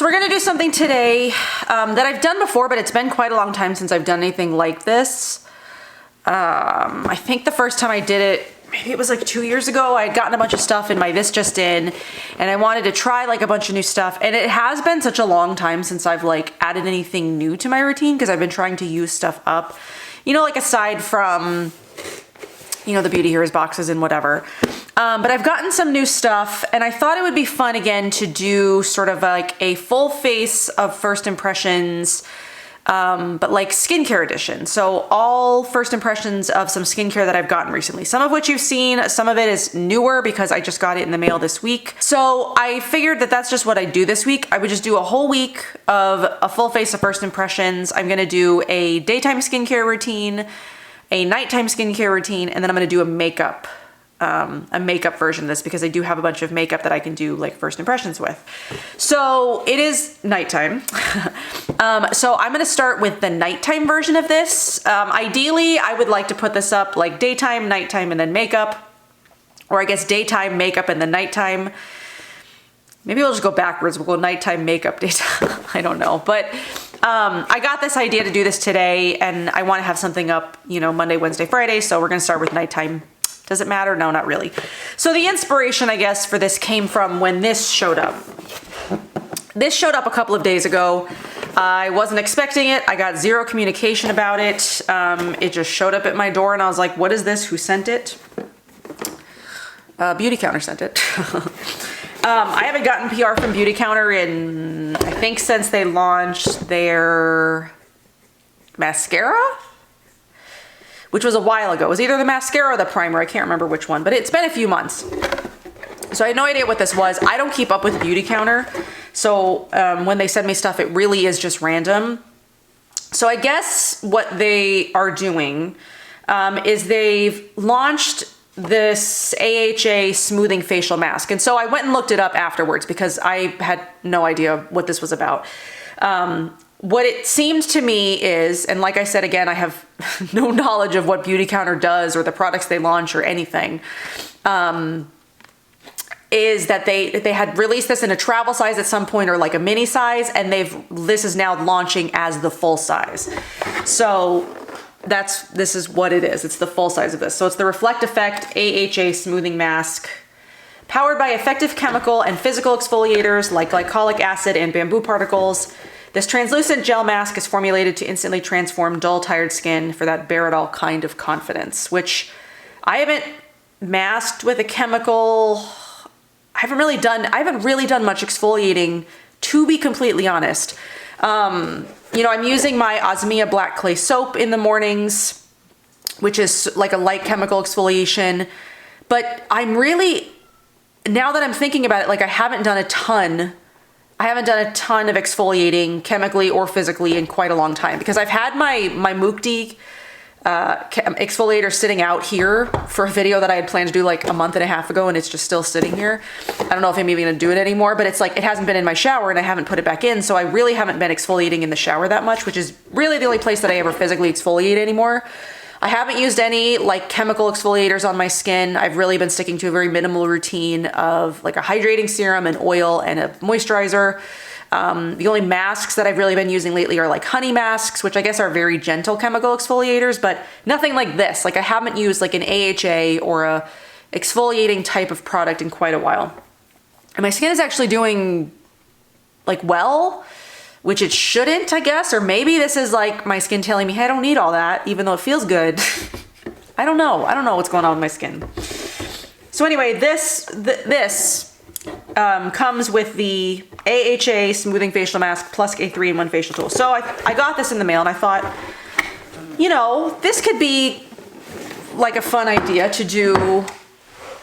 So we're gonna do something today that I've done before, but it's been quite a long time since I've done anything like this. I think the first time I did it, maybe it was like 2 years ago. I had gotten a bunch of stuff in my This Just In, and I wanted to try like a bunch of new stuff. And it has been such a long time since I've like added anything new to my routine because I've been trying to use stuff up, you know, like aside from, you know, the Beauty Heroes boxes and whatever. But I've gotten some new stuff, and I thought it would be fun again to do sort of like a full face of first impressions, but like skincare edition. So all first impressions of some skincare that I've gotten recently, some of which you've seen, some of it is newer because I just got it in the mail this week. So I figured that that's just what I do this week. I would just do a whole week of a full face of first impressions. I'm gonna do a daytime skincare routine, a nighttime skincare routine, and then I'm gonna do a makeup version of this because I do have a bunch of makeup that I can do like first impressions with. So it is nighttime. So I'm gonna start with the nighttime version of this. Ideally, I would like to put this up like daytime, nighttime, and then makeup, or I guess daytime, makeup, and then nighttime. Maybe we'll just go backwards. We'll go nighttime, makeup, daytime. I don't know, but I got this idea to do this today, and I want to have something up, you know, Monday, Wednesday, Friday. So we're gonna start with nighttime. Does it matter? No, not really. So the inspiration, I guess, for this came from when this showed up. This showed up a couple of days ago. I wasn't expecting it. I got zero communication about it. It just showed up at my door, and I was like, what is this? Who sent it? Beauty Counter sent it. I haven't gotten PR from Beauty Counter in, I think, since they launched their mascara, which was a while ago. It was either the mascara or the primer. I can't remember which one, but it's been a few months. So I had no idea what this was. I don't keep up with Beauty Counter. So when they send me stuff, it really is just random. So I guess what they are doing is they've launched this AHA smoothing facial mask. And so I went and looked it up afterwards because I had no idea what this was about. What it seemed to me is, and like I said, again, I have no knowledge of what Beauty Counter does or the products they launch or anything, is that they had released this in a travel size at some point or like a mini size, and this is now launching as the full size. So this is what it is. It's the full size of this. So it's the Reflect Effect AHA smoothing mask, powered by effective chemical and physical exfoliators like glycolic acid and bamboo particles. This translucent gel mask is formulated to instantly transform dull, tired skin for that bear-it-all kind of confidence, which I haven't masked with a chemical. I haven't really done much exfoliating, to be completely honest. You know, I'm using my Osmia Black Clay soap in the mornings, which is like a light chemical exfoliation. But I'm really, now that I'm thinking about it, like I haven't done a ton of exfoliating chemically or physically in quite a long time because I've had my Mukti exfoliator sitting out here for a video that I had planned to do like a month and a half ago, and it's just still sitting here. I don't know if I'm even gonna do it anymore, but it's like it hasn't been in my shower and I haven't put it back in, so I really haven't been exfoliating in the shower that much, which is really the only place that I ever physically exfoliate anymore. I haven't used any like chemical exfoliators on my skin. I've really been sticking to a very minimal routine of like a hydrating serum, an oil, and a moisturizer. The only masks that I've really been using lately are like honey masks, which I guess are very gentle chemical exfoliators, but nothing like this. Like I haven't used like an AHA or a exfoliating type of product in quite a while. And my skin is actually doing like well, which it shouldn't, I guess, or maybe this is like my skin telling me, hey, I don't need all that, even though it feels good. I don't know what's going on with my skin. So anyway, this comes with the AHA smoothing facial mask plus a 3-in-1 facial tool. So I got this in the mail, and I thought, you know, this could be like a fun idea to do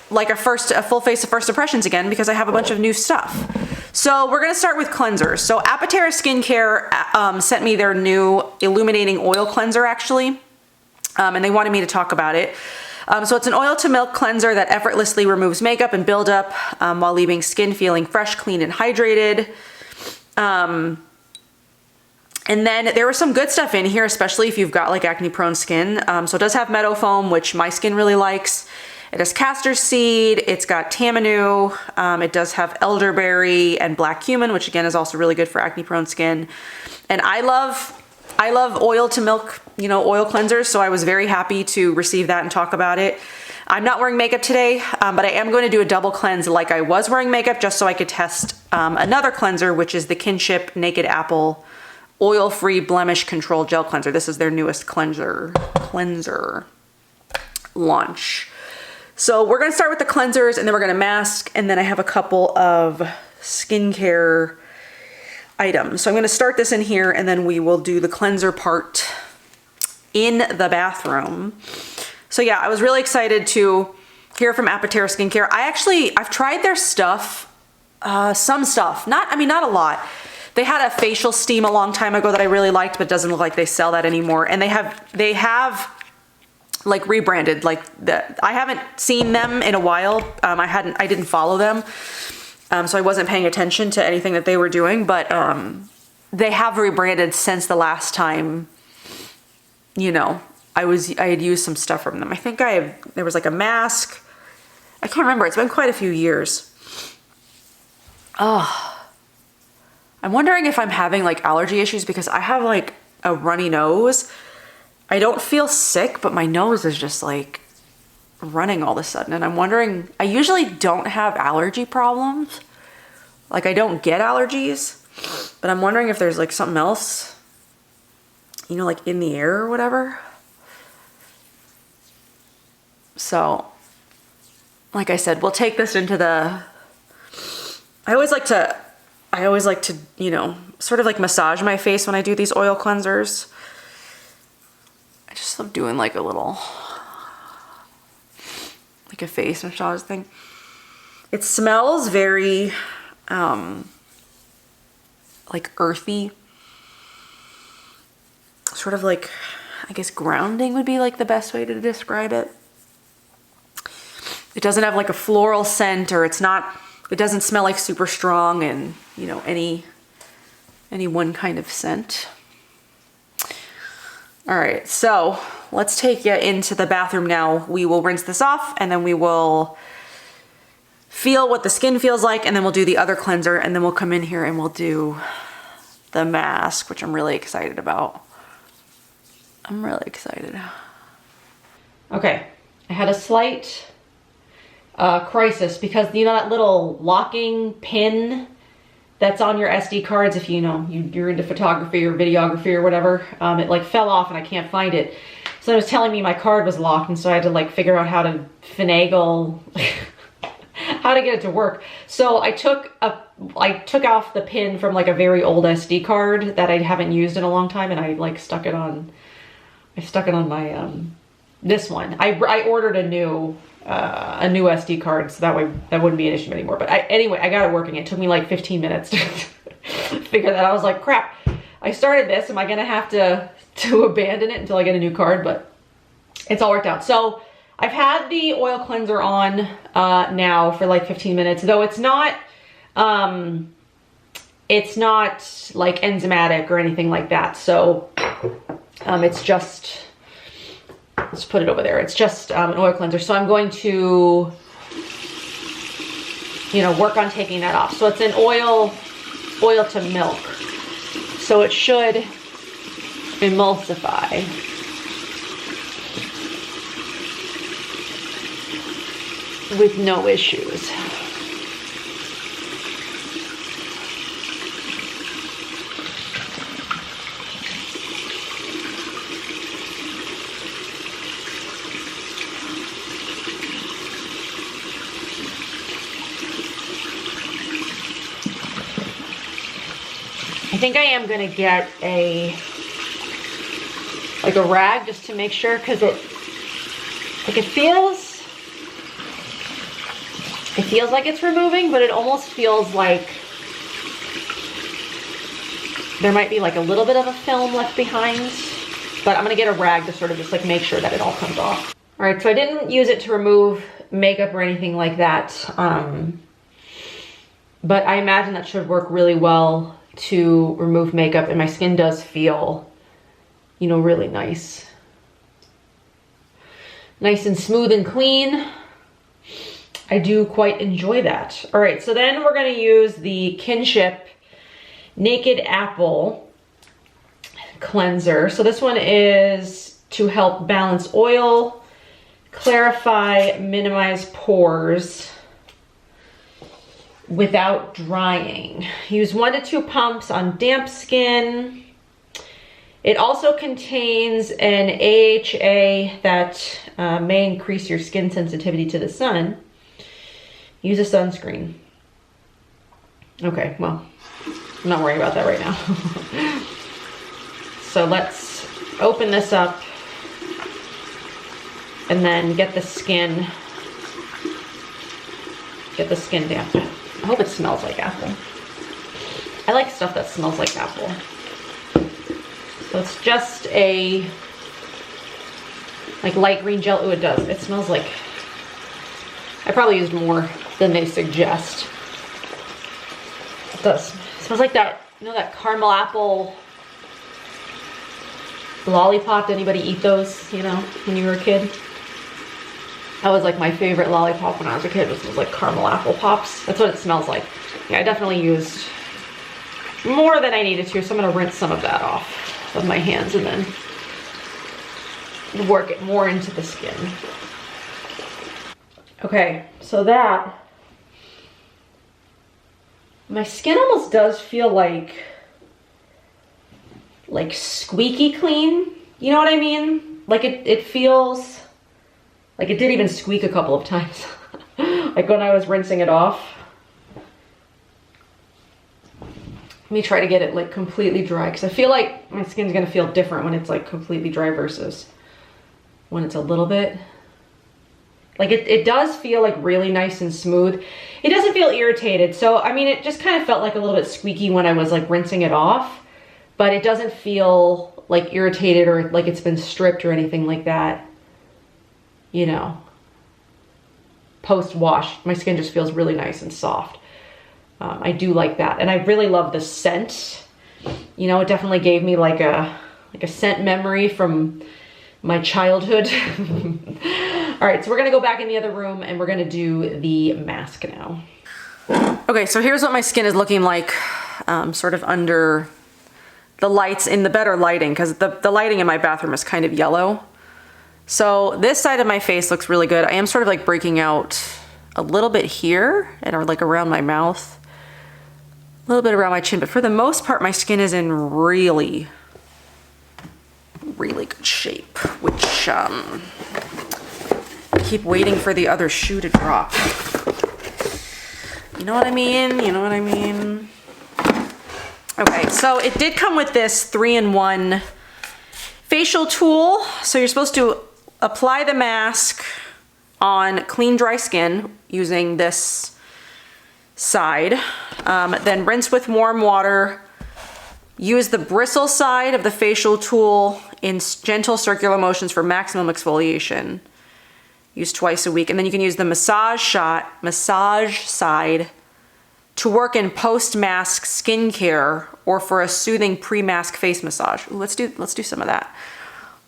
like a full face of first impressions again, because I have a bunch of new stuff. So we're gonna start with cleansers. So Apatera Skincare sent me their new Illuminating Oil Cleanser actually, and they wanted me to talk about it. So it's an oil to milk cleanser that effortlessly removes makeup and buildup while leaving skin feeling fresh, clean, and hydrated. And then there was some good stuff in here, especially if you've got like acne prone skin. So it does have meadow foam, which my skin really likes. It has castor seed, it's got tamanu, it does have elderberry and black cumin, which again is also really good for acne prone skin. And I love oil to milk, oil cleansers, so I was very happy to receive that and talk about it. I'm not wearing makeup today, but I am going to do a double cleanse like I was wearing makeup, just so I could test another cleanser, which is the Kinship Naked Apple Oil-Free Blemish Control Gel Cleanser. This is their newest cleanser launch. So we're going to start with the cleansers, and then we're going to mask, and then I have a couple of skincare items. So I'm going to start this in here, and then we will do the cleanser part in the bathroom. So yeah, I was really excited to hear from Apatera Skincare. I've tried their stuff, some stuff, not a lot. They had a facial steam a long time ago that I really liked, but it doesn't look like they sell that anymore. And they have like rebranded, like I haven't seen them in a while. I didn't follow them. So I wasn't paying attention to anything that they were doing, but they have rebranded since the last time, I had used some stuff from them. I think there was like a mask. I can't remember. It's been quite a few years. Oh, I'm wondering if I'm having like allergy issues because I have like a runny nose. I don't feel sick, but my nose is just like running all of a sudden. And I'm wondering, I usually don't have allergy problems. Like I don't get allergies, but I'm wondering if there's like something else, like in the air or whatever. So, like I said, we'll take this into I always like to, sort of like massage my face when I do these oil cleansers. I just love doing like a little, like a face massage thing. It smells very, like earthy. Sort of like, I guess grounding would be like the best way to describe it. It doesn't have like a floral scent, or it doesn't smell like super strong and, any one kind of scent. All right, so let's take you into the bathroom now. We will rinse this off, and then we will feel what the skin feels like, and then we'll do the other cleanser, and then we'll come in here and we'll do the mask, which I'm really excited about. I'm really excited. Okay, I had a slight crisis because that little locking pin that's on your SD cards, if you're into photography or videography or whatever, it like fell off and I can't find it. So it was telling me my card was locked, and so I had to like figure out how to finagle how to get it to work. So I took off the pin from like a very old SD card that I haven't used in a long time, and I like stuck it on my this one. I ordered a new SD card, so that way that wouldn't be an issue anymore. But anyway, I got it working. It took me like 15 minutes to figure that out. I was like, crap, I started this. Am I gonna have to abandon it until I get a new card? But it's all worked out. So I've had the oil cleanser on now for like 15 minutes, though it's not like enzymatic or anything like that. So it's just, let's put it over there. It's just an oil cleanser. So I'm going to, work on taking that off. So it's an oil to milk. So it should emulsify. With no issues. I think I am gonna get a rag just to make sure, because it feels like it's removing, but it almost feels like there might be like a little bit of a film left behind. But I'm gonna get a rag to sort of just like make sure that it all comes off. All right, so I didn't use it to remove makeup or anything like that, but I imagine that should work really well to remove makeup, and my skin does feel, really nice and smooth and clean. I do quite enjoy that. All right, so then we're gonna use the Kinship Naked Apple Cleanser. So this one is to help balance oil, clarify, minimize pores without drying. Use 1 to 2 pumps on damp skin. It also contains an AHA that may increase your skin sensitivity to the sun. Use a sunscreen. Okay, well, I'm not worrying about that right now. So let's open this up and then get the skin damp. I hope it smells like apple. I like stuff that smells like apple. So it's just a like light green gel. Oh, it does. It smells like, I probably used more than they suggest. It does. It smells like that, you know, that caramel apple lollipop. Did anybody eat those, you know, when you were a kid? That was like my favorite lollipop when I was a kid. It was like caramel apple pops. That's what it smells like. Yeah, I definitely used more than I needed to, so I'm gonna rinse some of that off of my hands and then work it more into the skin. Okay, so that, my skin almost does feel like squeaky clean. You know what I mean? Like it feels like it did even squeak a couple of times. Like when I was rinsing it off. Let me try to get it like completely dry, because I feel like my skin's gonna feel different when it's like completely dry versus when it's a little bit. Like it does feel like really nice and smooth. It doesn't feel irritated. So, I mean, it just kind of felt like a little bit squeaky when I was like rinsing it off, but it doesn't feel like irritated or like it's been stripped or anything like that. You know, post-wash, my skin just feels really nice and soft. I do like that. And I really love the scent. You know, it definitely gave me like a scent memory from my childhood. All right, so we're gonna go back in the other room and we're gonna do the mask now. Okay, so here's what my skin is looking like, sort of under the lights in the better lighting, because the lighting in my bathroom is kind of yellow. So this side of my face looks really good. I am sort of like breaking out a little bit here and or like around my mouth, a little bit around my chin, but for the most part, my skin is in really, really good shape, which I keep waiting for the other shoe to drop. You know what I mean? You know what I mean? Okay, so it did come with this 3-in-1 facial tool. So you're supposed to apply the mask on clean, dry skin using this side. Then rinse with warm water. Use the bristle side of the facial tool in gentle circular motions for maximum exfoliation. Use twice a week. And then you can use the massage side to work in post-mask skincare or for a soothing pre-mask face massage. Ooh, let's do some of that.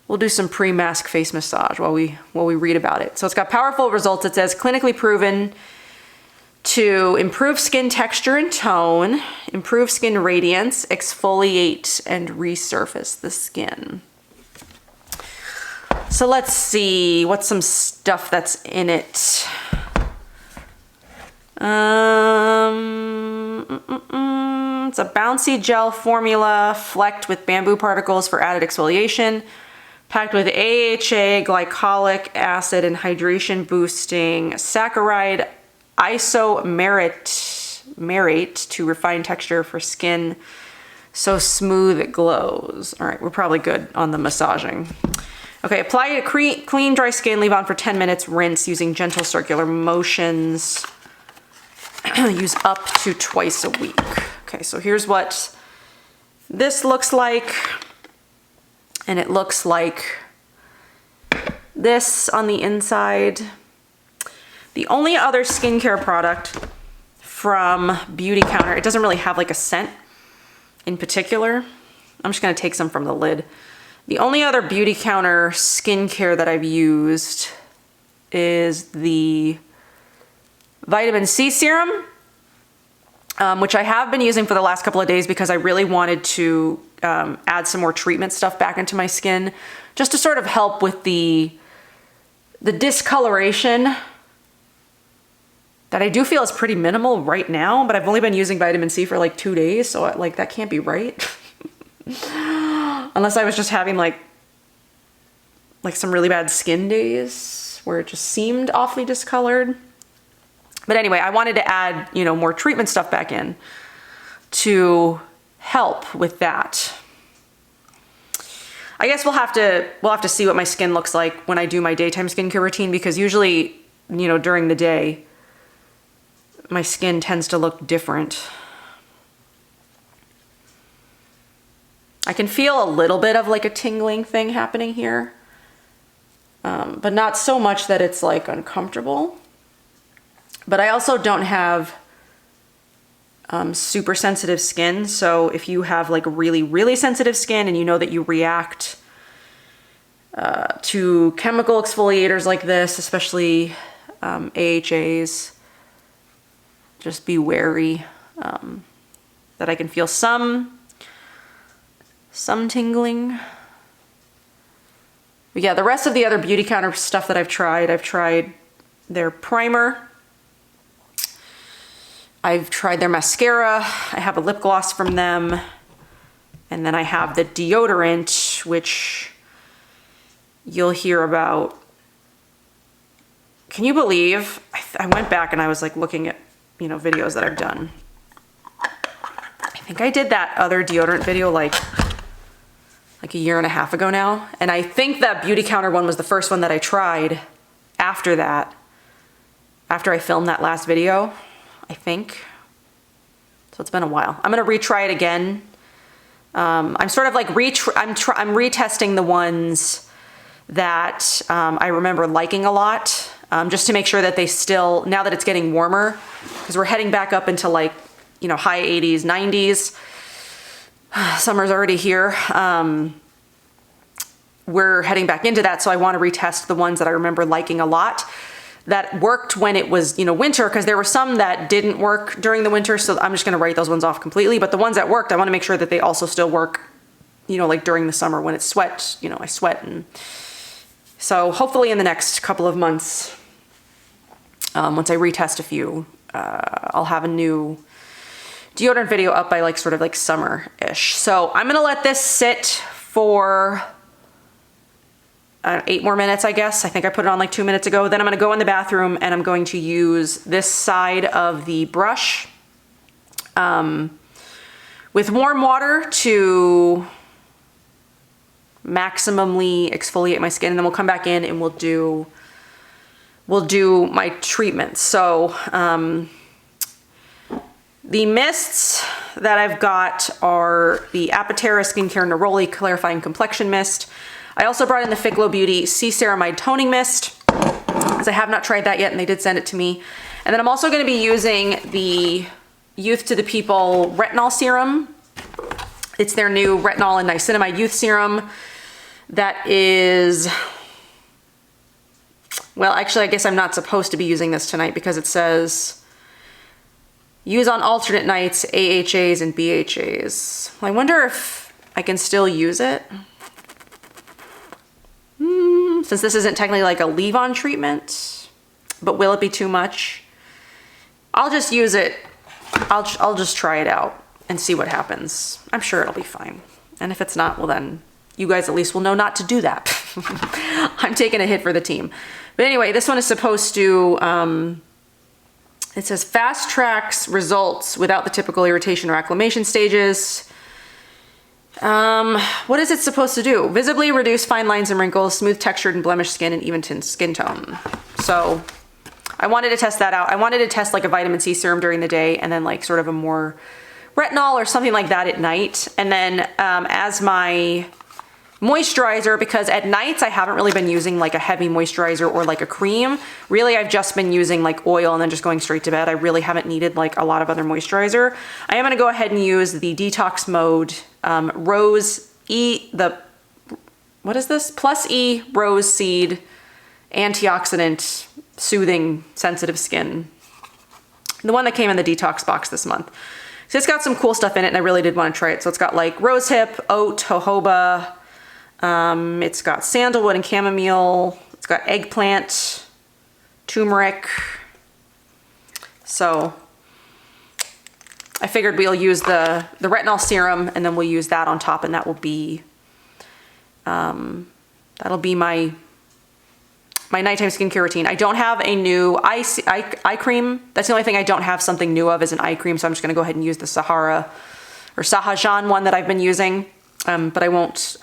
We'll do some pre-mask face massage while we read about it. So it's got powerful results. It says clinically proven to improve skin texture and tone, improve skin radiance, exfoliate, and resurface the skin. So let's see what's some stuff that's in it. It's a bouncy gel formula flecked with bamboo particles for added exfoliation, packed with AHA, glycolic acid, and hydration boosting saccharide isomerate to refine texture for skin so smooth it glows. All right, we're probably good on the massaging. Okay, apply to clean, dry skin, leave on for 10 minutes, rinse using gentle circular motions. Use up to twice a week. Okay, so here's what this looks like. And it looks like this on the inside. The only other skincare product from Beauty Counter, it doesn't really have like a scent in particular. I'm just gonna take some from the lid. The only other Beauty Counter skincare that I've used is the vitamin C serum, which I have been using for the last couple of days because I really wanted to add some more treatment stuff back into my skin, just to sort of help with the discoloration that I do feel is pretty minimal right now, but I've only been using vitamin C for like 2 days, so like that can't be right. Unless I was just having like some really bad skin days where it just seemed awfully discolored. But anyway, I wanted to add, you know, more treatment stuff back in to help with that. I guess we'll have to see what my skin looks like when I do my daytime skincare routine, because usually, you know, during the day, my skin tends to look different. I can feel a little bit of like a tingling thing happening here, but not so much that it's like uncomfortable. But I also don't have super sensitive skin. So if you have like really, really sensitive skin and you know that you react to chemical exfoliators like this, especially AHAs, just be wary that I can feel some tingling. But yeah, the rest of the other Beauty Counter stuff that I've tried their primer. I've tried their mascara. I have a lip gloss from them. And then I have the deodorant, which you'll hear about. Can you believe? I went back and I was like looking at, you know, videos that I've done. I think I did that other deodorant video like a year and a half ago now. And I think that Beauty Counter one was the first one that I tried after that, after I filmed that last video, I think. So it's been a while. I'm gonna retry it again. I'm sort of like I'm retesting the ones that I remember liking a lot, just to make sure that they still, now that it's getting warmer, because we're heading back up into like, you know, high 80s, 90s. Summer's already here. We're heading back into that, so I want to retest the ones that I remember liking a lot that worked when it was, you know, winter, because there were some that didn't work during the winter, so I'm just going to write those ones off completely. But the ones that worked, I want to make sure that they also still work, you know, like during the summer when it's sweat, you know, I sweat. And so hopefully in the next couple of months, once I retest a few, I'll have a new deodorant video up by like sort of like summer-ish. So I'm gonna let this sit for 8 more minutes, I guess. I think I put it on like 2 minutes ago. Then I'm gonna go in the bathroom and I'm going to use this side of the brush with warm water to maximally exfoliate my skin, and then we'll come back in and we'll do my treatment. So the mists that I've got are the Apatera Skincare Neroli Clarifying Complexion Mist. I also brought in the Figlo Beauty C Ceramide Toning Mist, because I have not tried that yet and they did send it to me. And then I'm also going to be using the Youth to the People Retinol Serum. It's their new Retinol and Niacinamide Youth Serum. That is, well, actually, I guess I'm not supposed to be using this tonight because it says use on alternate nights, AHAs and BHAs. Well, I wonder if I can still use it. Since this isn't technically like a leave-on treatment, but will it be too much? I'll just use it. I'll just try it out and see what happens. I'm sure it'll be fine. And if it's not, well then you guys at least will know not to do that. I'm taking a hit for the team. But anyway, this one is supposed to, it says fast tracks results without the typical irritation or acclimation stages. What is it supposed to do? Visibly reduce fine lines and wrinkles, smooth textured and blemished skin, and even skin tone. So I wanted to test that out. I wanted to test like a vitamin C serum during the day and then like sort of a more retinol or something like that at night. And then as my moisturizer, because at nights I haven't really been using like a heavy moisturizer or like a cream. Really, I've just been using like oil and then just going straight to bed. I really haven't needed like a lot of other moisturizer. I am gonna go ahead and use the Detox Mode Rose E, what is this? Plus E Rose Seed Antioxidant Soothing Sensitive Skin The one that came in the detox box this month. So it's got some cool stuff in it, and I really did want to try it. So it's got like rosehip, oat, jojoba. It's got sandalwood and chamomile. It's got eggplant, turmeric. So I figured we'll use the retinol serum, and then we'll use that on top, and that will be that'll be my nighttime skincare routine. I don't have a new eye cream. That's the only thing I don't have something new of is an eye cream. So I'm just gonna go ahead and use the Sahajan one that I've been using. But I won't,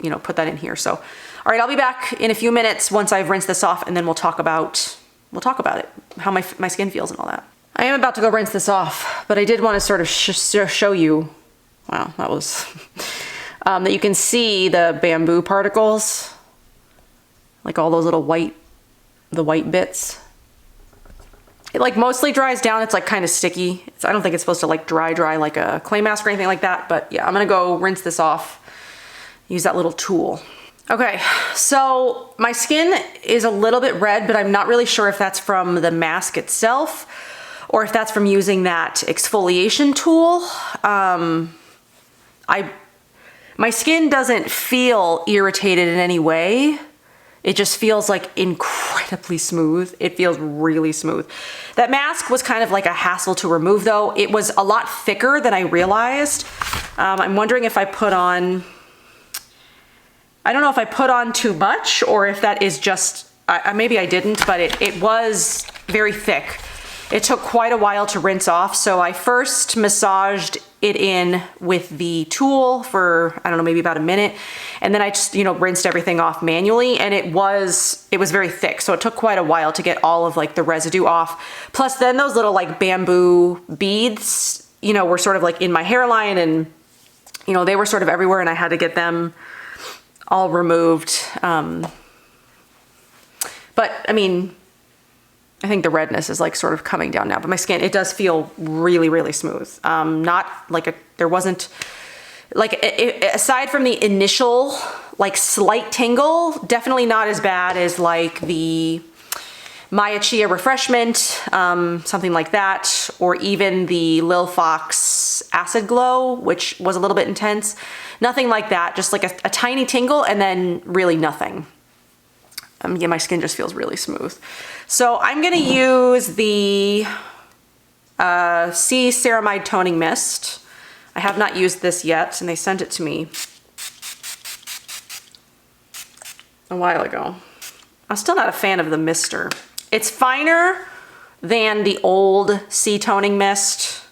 you know, put that in here. So, all right, I'll be back in a few minutes once I've rinsed this off, and then we'll talk about it, how my skin feels and all that. I am about to go rinse this off, but I did want to sort of show you, wow, that was, that you can see the bamboo particles. Like all those little white bits. It like mostly dries down. It's like kind of sticky. I don't think it's supposed to like dry like a clay mask or anything like that. But yeah, I'm gonna go rinse this off. Use that little tool. Okay, so my skin is a little bit red, but I'm not really sure if that's from the mask itself or if that's from using that exfoliation tool. My skin doesn't feel irritated in any way. It just feels like incredibly smooth. It feels really smooth. That mask was kind of like a hassle to remove though. It was a lot thicker than I realized. I'm wondering if I put on, I don't know if I put on too much or if that is just, maybe I didn't, but it was very thick. It took quite a while to rinse off. So I first massaged it in with the tool for, I don't know, maybe about a minute. And then I just, you know, rinsed everything off manually, and it was very thick. So it took quite a while to get all of like the residue off. Plus then those little like bamboo beads, you know, were sort of like in my hairline, and, you know, they were sort of everywhere, and I had to get them all removed. But I mean, I think the redness is like sort of coming down now, but my skin, it does feel really, really smooth. Not like there wasn't like, aside from the initial like slight tingle, definitely not as bad as like the Maya Chia Refreshment, something like that, or even the Lil Fox Acid Glow, which was a little bit intense. Nothing like that, just like a tiny tingle and then really nothing. Yeah, my skin just feels really smooth. So I'm gonna use the C Ceramide Toning Mist. I have not used this yet, and they sent it to me a while ago. I'm still not a fan of the mister. It's finer than the old C Toning Mist.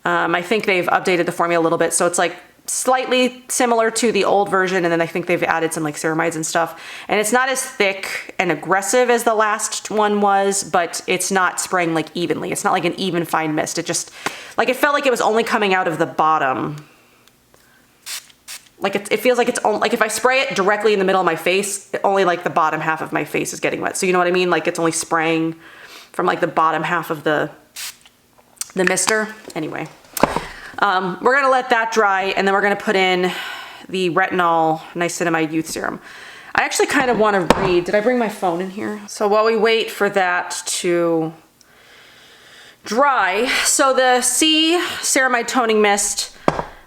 I think they've updated the formula a little bit, so it's like slightly similar to the old version, and then I think they've added some like ceramides and stuff. And it's not as thick and aggressive as the last one was, but it's not spraying like evenly. It's not like an even fine mist. It just, like, it felt like it was only coming out of the bottom. Like it feels like it's only, like if I spray it directly in the middle of my face, only like the bottom half of my face is getting wet. So you know what I mean? Like it's only spraying from like the bottom half of the mister. Anyway. We're gonna let that dry, and then we're gonna put in the Retinol Niacinamide Youth Serum. I actually kind of want to read. Did I bring my phone in here? So while we wait for that to dry, so the C Ceramide Toning Mist,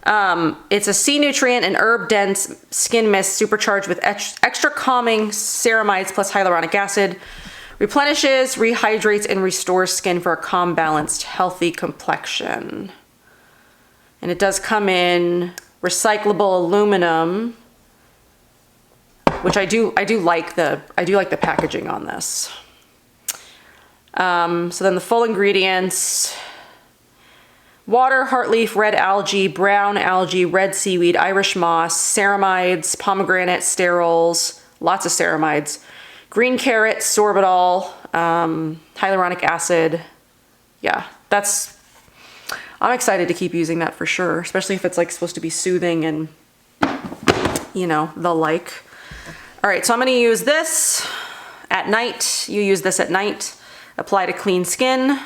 it's a C nutrient and herb dense skin mist supercharged with extra calming ceramides plus hyaluronic acid. Replenishes, rehydrates, and restores skin for a calm, balanced, healthy complexion. And it does come in recyclable aluminum, which I do like the packaging on this. So then the full ingredients: water, heartleaf, red algae, brown algae, red seaweed, Irish moss, ceramides, pomegranate, sterols, lots of ceramides, green carrot, sorbitol, hyaluronic acid. Yeah, I'm excited to keep using that for sure, especially if it's like supposed to be soothing and, you know, the like. All right, so I'm gonna use this at night. You use this at night. Apply to clean skin.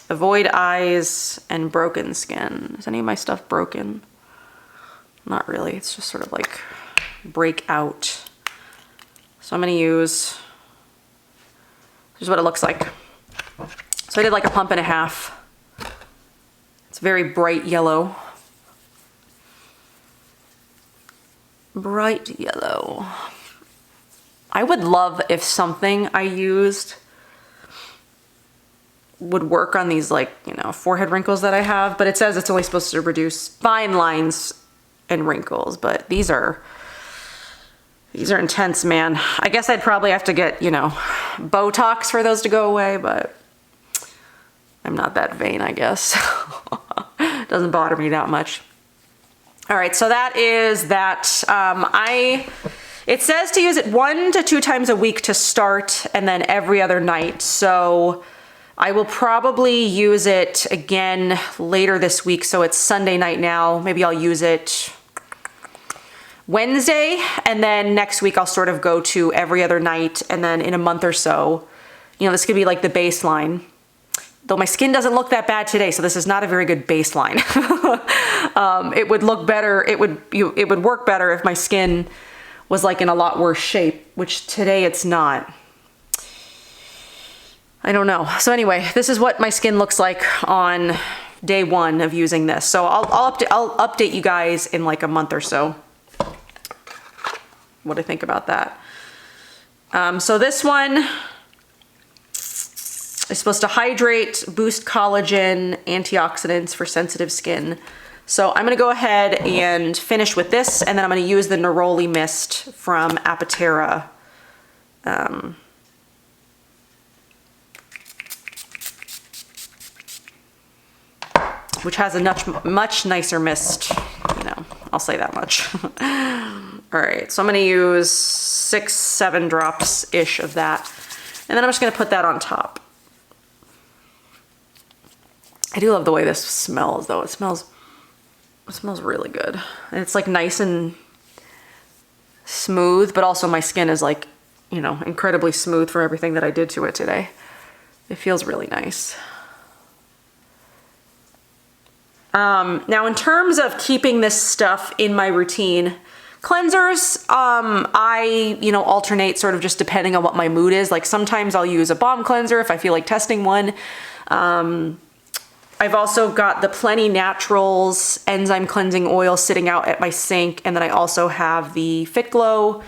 Avoid eyes and broken skin. Is any of my stuff broken? Not really, it's just sort of like break out. So I'm gonna use Here's what it looks like. So I did like a pump and a half. It's very bright yellow. Bright yellow. I would love if something I used would work on these, like, you know, forehead wrinkles that I have, but it says it's only supposed to reduce fine lines and wrinkles, but these are intense, man. I guess I'd probably have to get, you know, Botox for those to go away, but I'm not that vain, I guess. Doesn't bother me that much. All right, so that is that. It says to use it 1 to 2 times a week to start, and then every other night. So I will probably use it again later this week. So it's Sunday night now. Maybe I'll use it Wednesday, and then next week I'll sort of go to every other night, and then in a month or so, you know, this could be like the baseline. Though my skin doesn't look that bad today, so this is not a very good baseline. It would look better, it would work better if my skin was like in a lot worse shape, which today it's not. I don't know. So anyway, this is what my skin looks like on day 1 of using this. So I'll update you guys in like a month or so what I think about that. So this one is supposed to hydrate, boost collagen, antioxidants for sensitive skin. So I'm gonna go ahead and finish with this, and then I'm gonna use the Neroli Mist from Apatera. Which has a much nicer mist, you know, I'll say that much. All right, so I'm gonna use 6-7 drops-ish of that. And then I'm just gonna put that on top. I do love the way this smells though. It smells really good. And it's like nice and smooth, but also my skin is like, you know, incredibly smooth for everything that I did to it today. It feels really nice. Now in terms of keeping this stuff in my routine, cleansers, I, you know, alternate sort of just depending on what my mood is. Like sometimes I'll use a balm cleanser if I feel like testing one. I've also got the Plenty Naturals enzyme cleansing oil sitting out at my sink, and then I also have the Fit Glow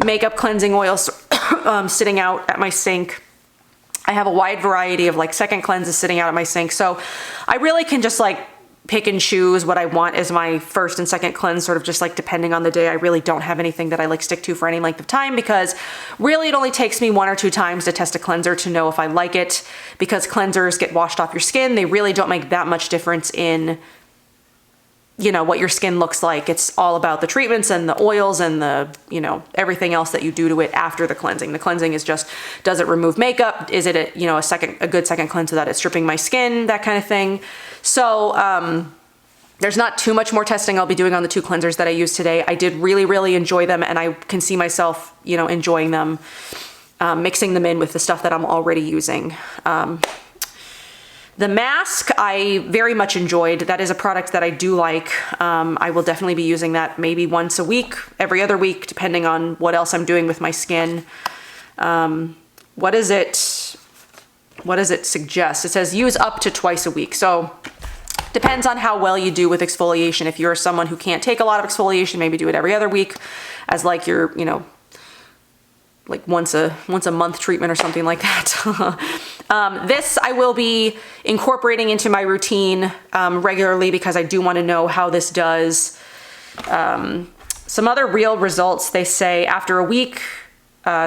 makeup cleansing oil sitting out at my sink. I have a wide variety of like second cleanses sitting out at my sink, so I really can just like pick and choose what I want as my first and second cleanse, sort of just like depending on the day. I really don't have anything that I like stick to for any length of time, because really it only takes me 1 or 2 times to test a cleanser to know if I like it, because cleansers get washed off your skin. They really don't make that much difference in, you know, what your skin looks like. It's all about the treatments and the oils and the, you know, everything else that you do to it after the cleansing. The cleansing is just, does it remove makeup? Is it a, you know, a good second cleanse so that it's stripping my skin, that kind of thing. So there's not too much more testing I'll be doing on the 2 cleansers that I used today. I did really, really enjoy them, and I can see myself, you know, enjoying them, mixing them in with the stuff that I'm already using. The mask I very much enjoyed. That is a product that I do like. I will definitely be using that maybe once a week, every other week, depending on what else I'm doing with my skin. What does it suggest? It says use up to twice a week. So depends on how well you do with exfoliation. If you're someone who can't take a lot of exfoliation, maybe do it every other week as like your, you know, like once a month treatment or something like that. This I will be incorporating into my routine regularly, because I do want to know how this does. Some other real results, they say after a week,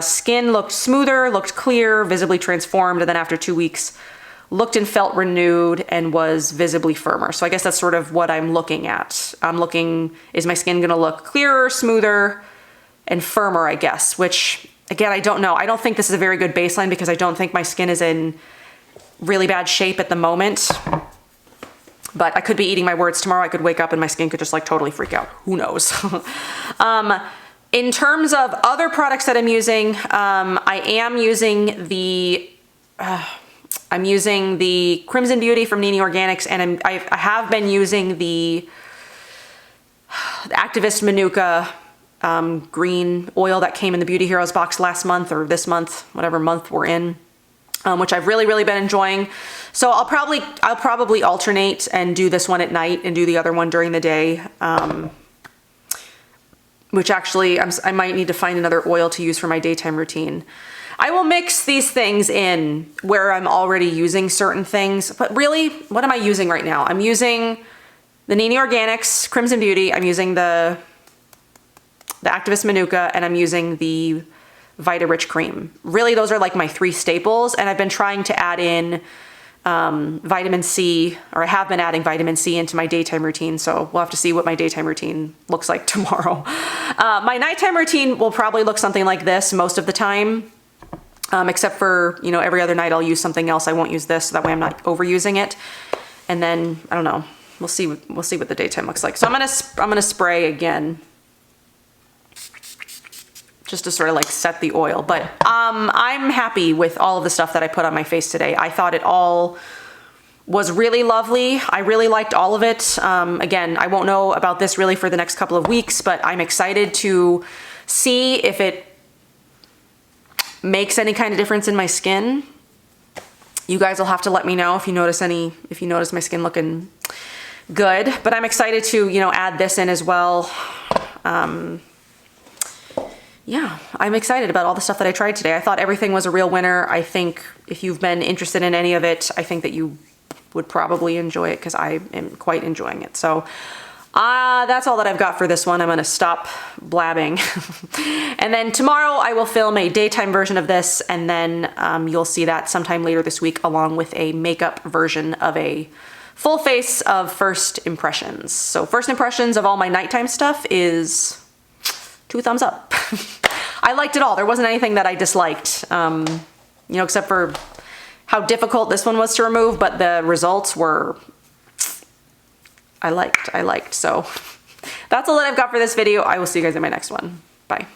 skin looked smoother, looked clear, visibly transformed, and then after 2 weeks, looked and felt renewed and was visibly firmer. So I guess that's sort of what I'm looking at. I'm looking, is my skin gonna look clearer, smoother, and firmer, I guess, which again, I don't know. I don't think this is a very good baseline, because I don't think my skin is in really bad shape at the moment. But I could be eating my words tomorrow. I could wake up and my skin could just like totally freak out. Who knows? In terms of other products that I'm using, I am using the Crimson Beauty from Nini Organics, and I have been using the Activist Manuka green oil that came in the Beauty Heroes box last month, or this month, whatever month we're in. which I've really been enjoying. So I'll probably alternate and do this one at night and do the other one during the day. Which actually I might need to find another oil to use for my daytime routine. I will mix these things in where I'm already using certain things, but really, what am I using right now? I'm using the Nini Organics Crimson Beauty. I'm using the Activist Manuka, and I'm using the Vita Rich Cream. Really, those are like my 3 staples, and I've been trying to add in vitamin C, or I have been adding vitamin C into my daytime routine, so we'll have to see what my daytime routine looks like tomorrow. My nighttime routine will probably look something like this most of the time, except for, you know, every other night I'll use something else. I won't use this, so that way I'm not overusing it. And then, I don't know, we'll see what the daytime looks like. So I'm gonna spray again, just to sort of like set the oil. But I'm happy with all of the stuff that I put on my face today. I thought it all was really lovely. I really liked all of it. Again, I won't know about this really for the next couple of weeks, but I'm excited to see if it makes any kind of difference in my skin. You guys will have to let me know if you notice my skin looking good. But I'm excited to, you know, add this in as well. Yeah, I'm excited about all the stuff that I tried today. I thought everything was a real winner. I think if you've been interested in any of it, I think that you would probably enjoy it, because I am quite enjoying it. So that's all that I've got for this one. I'm gonna stop blabbing. And then tomorrow I will film a daytime version of this, and then you'll see that sometime later this week, along with a makeup version of a full face of first impressions. So first impressions of all my nighttime stuff is 2 thumbs up. I liked it all. There wasn't anything that I disliked, you know, except for how difficult this one was to remove, but the results were, I liked. So that's all that I've got for this video. I will see you guys in my next one. Bye.